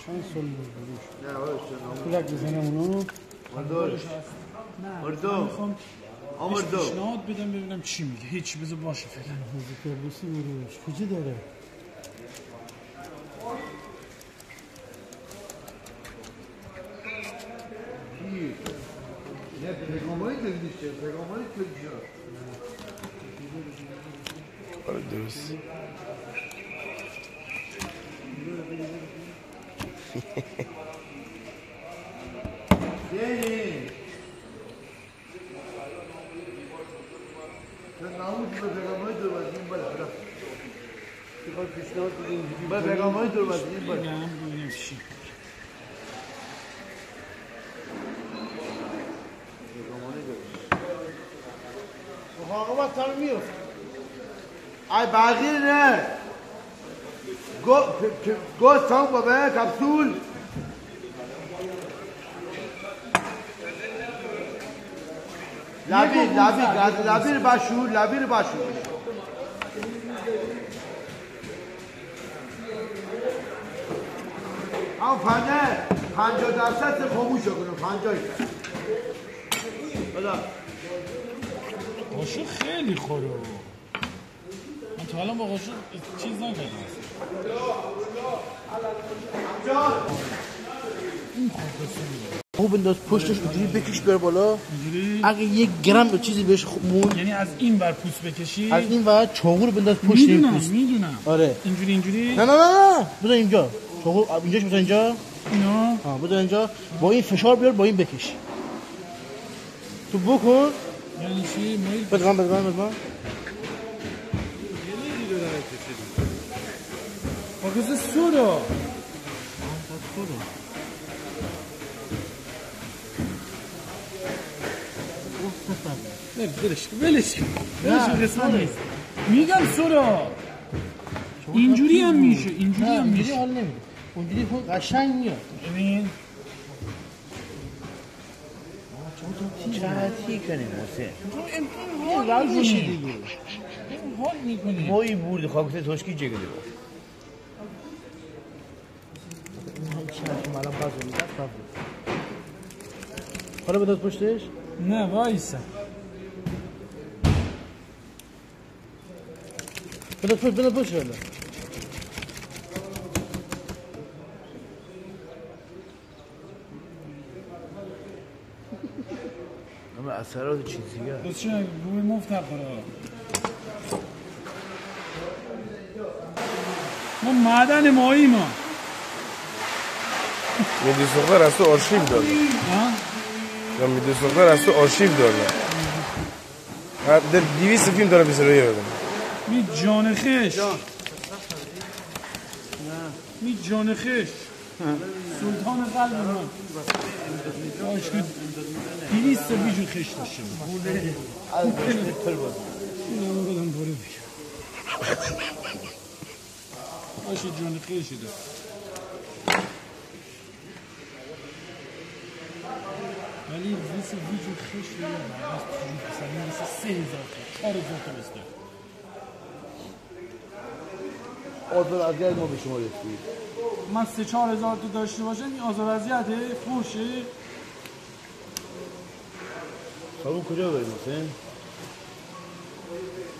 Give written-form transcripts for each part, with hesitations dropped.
چند سال بود نه آره کلک بزنم اونو مردوش مردو مردو پیشنهاد بدم ببینم چی میگه هیچی بذار باشه فعلا حوزه کربوسی بروش کجا داره نه پیغامایی دلیشه پیغامایی کجا آره درست یعنی تو ناموش به پیغامایی دور بازیم بالا برم چیکار پیشنهاد بدیم به پیغامایی دور بازیم بالا ببینم چی مقاومت تر میفت ای بقیه نه گو سانگ بابه کپسول لبیر بشور اما 50% خاموش کنم 50 بدا قاشق خیلی خوره من تا الان با قاشق چیز نکردم این خوب بنداز پشتش اینجوری بکش بر بالا اگه 1 گرم چیزی بهش مون یعنی از این ور پوست بکشی از این ور چاقو رو بنداز پشت این پوست میدونم آره اینجوری نه بذار اینجا چاقو اینجاش بذار اینجا اینا بذار اینجا با این فشار بیار با این بکش تو بکن یعنی چی میل بده من آگوز سورا ولش قسمت نیست میگم سورا اینجوری هم میشه حال نمیده اونجوری قشنگ میاد ببین چاتی کنیم حسین حال میشه دیگه حال میکنی مایی برد خاکت توشکی جگه دیگه الان باز میاد حالا بداز پشتش نه وایسا بداز پشتش حالا اما اثرات چیزیه بس چه روی مفت نخوره ما معدن مایی ما میدی سوختر از تو آرشیو داره یا میدی سوختر از تو آرشیو داره در 200 فیلم داره بسرایی بدم می جان خش می جان خش سلطان قلب من باش که 200 بیجون خش داشته بود اینم بدم باره بگم باشه جان خشی ده ولی 200 بیجون خش داره مثلا 3000 تا 4000 تا بسته آزار اذیت ما به شما رسید من 3-4 هزار تو داشته باشم این آزار اذیته فوشه صابون کجا بریم حسین؟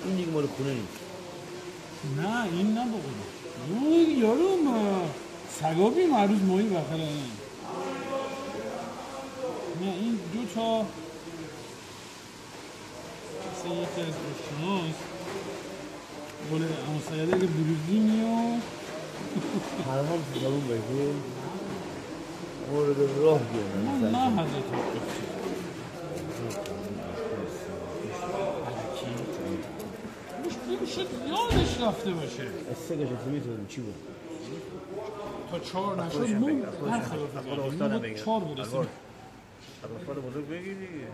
این دیگه مال خونه نیست نه این نه بقیده یارو سگابی معروض ماهی بخره نه این 2 تا مثل یکی از دوستاناست بوله اما سیاده که بروزی میاد حرمان تو صابون بگیر مورد راه بیارم نه حضرت شد یادش رفته باشه استگش میتونم چی بود؟ تا 4 نشد مون برخلاف زدیم 4 برسیم اطفال بزرگ بگیر دیگه